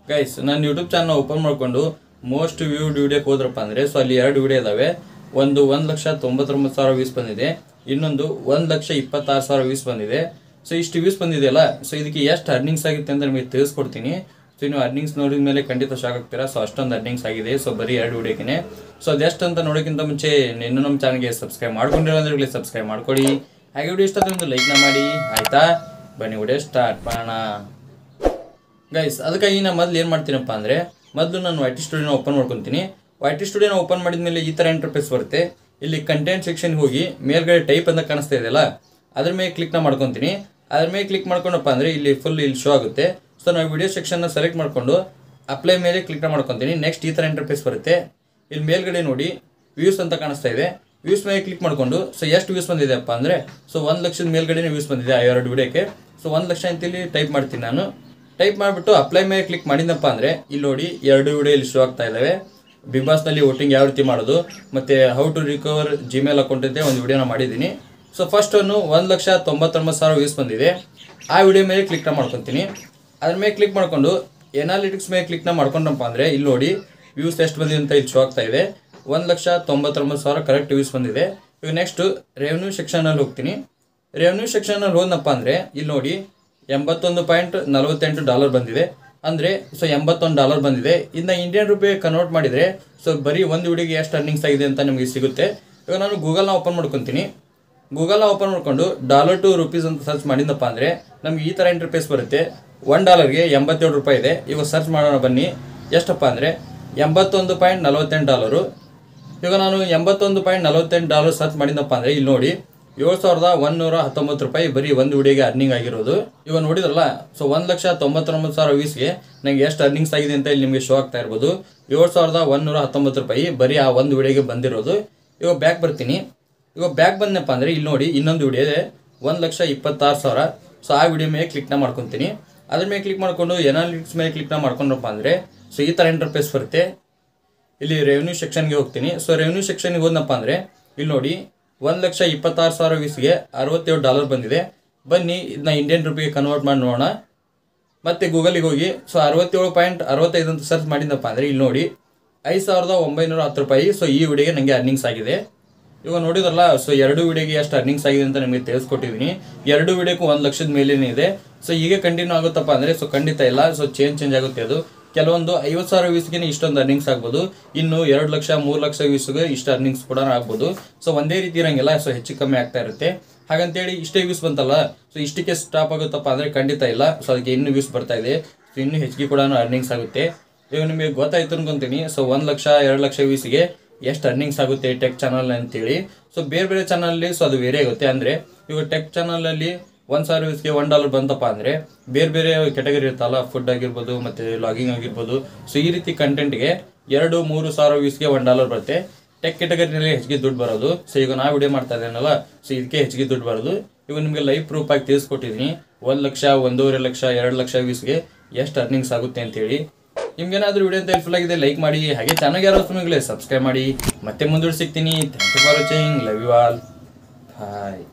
Guys ನಾನು YouTube channel open ಮಾಡ್ಕೊಂಡು most viewed ವಿಡಿಯೋಕ್ಕೆ ಹೋದ್ರಪ್ಪ ಅಂದರೆ ಸೊ ಅಲ್ಲಿ 2 ವಿಡಿಯೋ ಇದಾವೆ. ಒಂದು 1,99,000 ವ್ಯೂಸ್ ಬಂದಿದೆ, ಇನ್ನೊಂದು 1,26,000 ವ್ಯೂಸ್ ಬಂದಿದೆ. ಸೊ ಇಷ್ಟು ವ್ಯೂಸ್ ಬಂದಿದೆಯಲ್ಲ, ಸೊ ಇದಕ್ಕೆ ಎಷ್ಟು ಅರ್ನಿಂಗ್ಸ್ ಆಗುತ್ತೆ ಅಂತ ನಿಮಗೆ ತಿಳಿಸ್ಕೊಡ್ತೀನಿ. ಸೊ ನೀವು ಅರ್ನಿಂಗ್ಸ್ ನೋಡಿದ ಮೇಲೆ ಖಂಡಿತ ಶಾಕ್ ಆಗ್ತೀರಾ. ಸೊ ಅಷ್ಟೊಂದು ಅರ್ನಿಂಗ್ಸ್ ಆಗಿದೆ, ಸೊ ಬರೀ 2 ವಿಡಿಯೋಕ್ಕೆ. ಸೊ ಅದೆಷ್ಟು ಅಂತ ನೋಡೋಕ್ಕಿಂತ ಮುಂಚೆ ಇನ್ನೂ ನಮ್ಮ ಚಾನಲ್ಗೆ ಸಬ್ಸ್ಕ್ರೈಬ್ ಮಾಡ್ಕೊಂಡಿಲ್ಲ ಅಂದ್ರೆ ಸಬ್ಸ್ಕ್ರೈಬ್ ಮಾಡ್ಕೊಳ್ಳಿ. ಹಾಗೆ ವಿಡಿಯೋ ಇಷ್ಟ ಆದರೆ ಒಂದು ಲೈಕ್ನ ಮಾಡಿ, ಆಯಿತಾ? ಬನ್ನಿ ವಿಡಿಯೋ ಸ್ಟಾರ್ಟ್ ಮಾಡೋಣ ಗೈಸ್. ಅದಕ್ಕಾಗಿ ನಾನು ಮೊದಲು ಏನು ಮಾಡ್ತೀನಪ್ಪ ಅಂದರೆ, ಮೊದಲು ನಾನು YT ಸ್ಟುಡಿಯೋನ ಓಪನ್ ಮಾಡ್ಕೊತೀನಿ. YT ಸ್ಟುಡಿಯೋನ ಓಪನ್ ಮಾಡಿದ ಮೇಲೆ ಈ ಥರ ಇಂಟರ್ಫೇಸ್ ಬರುತ್ತೆ. ಇಲ್ಲಿ ಕಂಟೆಂಟ್ ಸೆಕ್ಷನ್ಗೆ ಹೋಗಿ ಮೇಲ್ಗಡೆ ಟೈಪ್ ಅಂತ ಕಾಣಿಸ್ತಾ ಇದೆಯಲ್ಲ, ಅದ್ರ ಮೇಲೆ ಕ್ಲಿಕ್ನ ಮಾಡ್ಕೊತೀನಿ. ಅದ್ರ ಮೇಲೆ ಕ್ಲಿಕ್ ಮಾಡ್ಕೊಂಡಪ್ಪ ಅಂದರೆ ಇಲ್ಲಿ ಫುಲ್ ಇಲ್ಲಿ ಶೋ ಆಗುತ್ತೆ. ಸೊ ನಾವು ವಿಡಿಯೋ ಸೆಕ್ಷನ್ನ ಸೆಲೆಕ್ಟ್ ಮಾಡಿಕೊಂಡು ಅಪ್ಲೈ ಮೇಲೆ ಕ್ಲಿಕ್ನ ಮಾಡ್ಕೊತೀನಿ. ನೆಕ್ಸ್ಟ್ ಈ ಥರ ಇಂಟರ್ಫೇಸ್ ಬರುತ್ತೆ. ಇಲ್ಲಿ ಮೇಲ್ಗಡೆ ನೋಡಿ ವ್ಯೂಸ್ ಅಂತ ಕಾಣಿಸ್ತಾ ಇದೆ. ವ್ಯೂಸ್ ಮೇಲೆ ಕ್ಲಿಕ್ ಮಾಡಿಕೊಂಡು ಸೊ ಎಷ್ಟು ವ್ಯೂಸ್ ಬಂದಿದೆಯಪ್ಪ ಅಂದರೆ, ಸೊ 1 ಲಕ್ಷದ ಮೇಲ್ಗಡೆ ವ್ಯೂಸ್ ಬಂದಿದೆ ಆ 2 ವಿಡಿಯೋಕ್ಕೆ. ಸೊ 1 ಲಕ್ಷ ಅಂತ ಇಲ್ಲಿ ಟೈಪ್ ಮಾಡ್ತೀನಿ. ನಾನು ಟೈಪ್ ಮಾಡಿಬಿಟ್ಟು ಅಪ್ಲೈ ಮೇಲೆ ಕ್ಲಿಕ್ ಮಾಡಿದಪ್ಪ ಅಂದರೆ ಇಲ್ಲಿ ನೋಡಿ 2 ವಿಡಿಯೋ ಇಲ್ಲಿ ಶೋ ಆಗ್ತಾ ಇದ್ದಾವೆ. ಬಿಗ್ ಬಾಸ್ನಲ್ಲಿ ವೋಟಿಂಗ್ ಯಾವ ರೀತಿ ಮಾಡೋದು ಮತ್ತು how to recover Gmail account ಅಂತ ಒಂದು ವಿಡಿಯೋನ ಮಾಡಿದ್ದೀನಿ. ಸೊ ಫಸ್ಟ್ ಒಂದು 1,99,000 ವ್ಯೂಸ್ ಬಂದಿದೆ. ಆ ವಿಡಿಯೋ ಮೇಲೆ ಕ್ಲಿಕ್ನ ಮಾಡ್ಕೊತೀನಿ. ಅದ್ರ ಮೇಲೆ ಕ್ಲಿಕ್ ಮಾಡಿಕೊಂಡು ಎನಾಲಿಟಿಕ್ಸ್ ಮೇಲೆ ಕ್ಲಿಕ್ನ ಮಾಡ್ಕೊಂಡಪ್ಪ ಅಂದರೆ ಇಲ್ಲಿ ನೋಡಿ ವ್ಯೂಸ್ ಎಷ್ಟು ಬಂದಿದೆ ಅಂತ ಇಲ್ಲಿ ಶೋ ಆಗ್ತಾ ಇದೆ. 1,99,000 ಕರೆಕ್ಟ್ ವ್ಯೂಸ್ ಬಂದಿದೆ. ಈಗ ನೆಕ್ಸ್ಟು ರೆವೆನ್ಯೂ ಸೆಕ್ಷನಲ್ಲಿ ಹೋಗ್ತೀನಿ. ರೆವೆನ್ಯೂ ಸೆಕ್ಷನಲ್ಲಿ ಹೋದನಪ್ಪ ಅಂದರೆ ಇಲ್ಲಿ ನೋಡಿ $81.48 ಬಂದಿದೆ. ಅಂದರೆ ಸೊ $81 ಬಂದಿದೆ. ಇನ್ನು ಇಂಡಿಯನ್ ರೂಪಿ ಕನ್ವರ್ಟ್ ಮಾಡಿದರೆ ಸೊ ಬರೀ ಒಂದು ವಿಡಿಯೋಗೆ ಎಷ್ಟು ಅರ್ನಿಂಗ್ಸ್ ಆಗಿದೆ ಅಂತ ನಿಮಗೆ ಸಿಗುತ್ತೆ. ಇವಾಗ ನಾನು ಗೂಗಲ್ನ ಓಪನ್ ಮಾಡ್ಕೊತೀನಿ. ಗೂಗಲ್ನ ಓಪನ್ ಮಾಡಿಕೊಂಡು $2 to rupees ಅಂತ ಸರ್ಚ್ ಮಾಡಿದಪ್ಪ ಅಂದರೆ ನಮಗೆ ಈ ಥರ ಇಂಟರ್ಫೇಸ್ ಬರುತ್ತೆ. $1ಗೆ $87 ಇದೆ. ಇವಾಗ ಸರ್ಚ್ ಮಾಡೋಣ ಬನ್ನಿ. ಎಷ್ಟಪ್ಪ ಅಂದರೆ $81.48. ಇವಾಗ ನಾನು $81.48 ಸರ್ಚ್ ಮಾಡಿದಪ್ಪ ಅಂದರೆ ಇಲ್ಲಿ ನೋಡಿ $7,119 ಬರೀ ಒಂದು ವಿಡಿಯೋಗೆ ಅರ್ನಿಂಗ್ ಆಗಿರೋದು. ಇವಾಗ ನೋಡಿದ್ರಲ್ಲ, ಸೊ 1,99,000 ವ್ಯೂಸ್ಗೆ ನನಗೆ ಎಷ್ಟು ಅರ್ನಿಂಗ್ಸ್ ಆಗಿದೆ ಅಂತ ಇಲ್ಲಿ ನಿಮಗೆ ಶೋ ಆಗ್ತಾ ಇರ್ಬೋದು. $7,119 ಬರೀ ಆ ಒಂದು ವಿಡಿಯೋಗೆ ಬಂದಿರೋದು. ಇವಾಗ ಬ್ಯಾಕ್ ಬರ್ತೀನಿ. ಇವಾಗ ಬ್ಯಾಕ್ ಬಂದಪ್ಪ ಅಂದರೆ ಇಲ್ಲಿ ನೋಡಿ ಇನ್ನೊಂದು ವಿಡಿಯೋ ಇದೆ 1,26,000. ಸೊ ಆ ವಿಡಿಯೋ ಮೇಲೆ ಕ್ಲಿಕ್ನ ಮಾಡ್ಕೊತೀನಿ. ಅದ್ರ ಮೇಲೆ ಕ್ಲಿಕ್ ಮಾಡಿಕೊಂಡು ಎನಾಲಿಟಿಕ್ಸ್ ಮೇಲೆ ಕ್ಲಿಕ್ನ ಮಾಡ್ಕೊಂಡ್ರಪ್ಪ ಅಂದರೆ ಸೊ ಈ ಥರ ಇಂಟರ್ಫೇಸ್ ಬರುತ್ತೆ. ಇಲ್ಲಿ ರೆವೆನ್ಯೂ ಸೆಕ್ಷನ್ಗೆ ಹೋಗ್ತೀನಿ. ಸೊ ರೆವೆನ್ಯೂ ಸೆಕ್ಷನ್ಗೆ ಹೋದನಪ್ಪ ಅಂದರೆ ಇಲ್ಲಿ ನೋಡಿ 1,26,000 ವ್ಯೂಸ್ಗೆ $67 ಬಂದಿದೆ. ಬನ್ನಿ ಇದನ್ನ ಇಂಡಿಯನ್ ರೂಪಿಗೆ ಕನ್ವರ್ಟ್ ಮಾಡಿ ನೋಡೋಣ. ಮತ್ತು ಗೂಗಲಿಗೆ ಹೋಗಿ ಸೊ 67.65 ಅಂತ ಸರ್ಚ್ ಮಾಡಿದಪ್ಪ ಅಂದರೆ ಇಲ್ಲಿ ನೋಡಿ $5,910. ಸೊ ಈ ವಿಡಿಯೋಗೆ ನನಗೆ ಅರ್ನಿಂಗ್ಸ್ ಆಗಿದೆ. ಇವಾಗ ನೋಡಿದ್ರಲ್ಲ, ಸೊ 2 ವಿಡಿಯೋಗೆ ಎಷ್ಟು ಅರ್ನಿಂಗ್ಸ್ ಆಗಿದೆ ಅಂತ ನಿಮಗೆ ತಿಳಿಸ್ಕೊಟ್ಟಿದ್ದೀನಿ. 2 ವಿಡಿಯೋಕ್ಕೂ 1 ಲಕ್ಷದ ಮೇಲೇನೇ ಇದೆ. ಸೊ ಹೀಗೆ ಕಂಟಿನ್ಯೂ ಆಗುತ್ತಪ್ಪ ಅಂದರೆ ಸೊ ಖಂಡಿತ ಇಲ್ಲ, ಸೊ ಚೇಂಜ್ ಆಗುತ್ತೆ. ಅದು ಕೆಲವೊಂದು 50,000 ವ್ಯೂಸ್ಗೆ ಇಷ್ಟೊಂದು ಅರ್ನಿಂಗ್ಸ್ ಆಗ್ಬೋದು. ಇನ್ನು 2 ಲಕ್ಷ 3 ಲಕ್ಷ ವ್ಯೂಸ್ಗೆ ಇಷ್ಟು ಅರ್ನಿಂಗ್ಸ್ ಕೂಡ ಆಗ್ಬೋದು. ಸೊ ಒಂದೇ ರೀತಿ ಇರೋಂಗಿಲ್ಲ, ಸೊ ಹೆಚ್ಚು ಕಮ್ಮಿ ಆಗ್ತಾ ಇರುತ್ತೆ. ಹಾಗಂತೇಳಿ ಇಷ್ಟೇ ವ್ಯೂಸ್ ಬಂತಲ್ಲ ಸೊ ಇಷ್ಟಕ್ಕೆ ಸ್ಟಾಪ್ ಆಗುತ್ತಪ್ಪ ಅಂದರೆ ಖಂಡಿತ ಇಲ್ಲ. ಸೊ ಅದಕ್ಕೆ ಇನ್ನೂ ವ್ಯೂಸ್ ಬರ್ತಾ ಇದೆ. ಸೊ ಇನ್ನೂ ಹೆಚ್ಚಿಗೆ ಕೂಡ ಅರ್ನಿಂಗ್ಸ್ ಆಗುತ್ತೆ. ಇವಾಗ ನಿಮಗೆ ಗೊತ್ತಾಯ್ತು ಅನ್ಕೊತೀನಿ. ಸೊ 1 ಲಕ್ಷ 2 ಲಕ್ಷ ವ್ಯೂಸ್ಗೆ ಎಷ್ಟು ಅರ್ನಿಂಗ್ಸ್ ಆಗುತ್ತೆ ಟೆಕ್ ಚಾನಲ್ ಅಂತೇಳಿ. ಸೊ ಬೇರೆ ಚಾನಲಲ್ಲಿ ಸೊ ಅದು ಬೇರೆ ಆಗುತ್ತೆ. ಅಂದರೆ ಇವಾಗ ಟೆಕ್ ಚಾನಲಲ್ಲಿ 1,000 ವ್ಯೂಸ್ಗೆ $1 ಬಂತಪ್ಪ ಅಂದರೆ ಬೇರೆ ಕೆಟಗರಿ ಇರ್ತಲ್ಲ, ಫುಡ್ ಆಗಿರ್ಬೋದು ಮತ್ತು ಲಾಗಿಂಗ್ ಆಗಿರ್ಬೋದು. ಸೊ ಈ ರೀತಿ ಕಂಟೆಂಟ್ಗೆ 2-3 ಸಾವಿರ ವ್ಯೂಸ್ಗೆ $1 ಬರುತ್ತೆ. ಟೆಕ್ ಕೆಟಗರಿನಲ್ಲಿ ಹೆಚ್ಚಿಗೆ ದುಡ್ಡು ಬರೋದು. ಸೊ ಈಗ ನಾ ವಿಡಿಯೋ ಮಾಡ್ತಾ ಇದ್ದೇನಲ್ಲ, ಸೊ ಇದಕ್ಕೆ ಹೆಚ್ಚಿಗೆ ದುಡ್ಡು ಬರೋದು. ಇವಾಗ ನಿಮಗೆ ಲೈವ್ ಪ್ರೂಫ್ ಆಗಿ ತಿಳಿಸ್ಕೊಟ್ಟಿದ್ದೀನಿ 1 ಲಕ್ಷ 1.5 ಲಕ್ಷ 2 ಲಕ್ಷ ವ್ಯೂಸ್ಗೆ ಎಷ್ಟು ಅರ್ನಿಂಗ್ಸ್ ಆಗುತ್ತೆ ಅಂತೇಳಿ. ನಿಮ್ಗೇನಾದರೂ ವಿಡಿಯೋ ಅಂತ ಹೆಲ್ಪ್ಫುಲ್ ಆಗಿದೆ ಲೈಕ್ ಮಾಡಿ. ಹಾಗೆ ಚಾನಲ್ಗೆ ಯಾರು ಸಬ್ಸ್ಕ್ರೈಬ್ ಮಾಡಿ. ಮತ್ತೆ ಮುಂದೂಡಿ ಸಿಗ್ತೀನಿ. Thank you for watching. Love you all. Bye.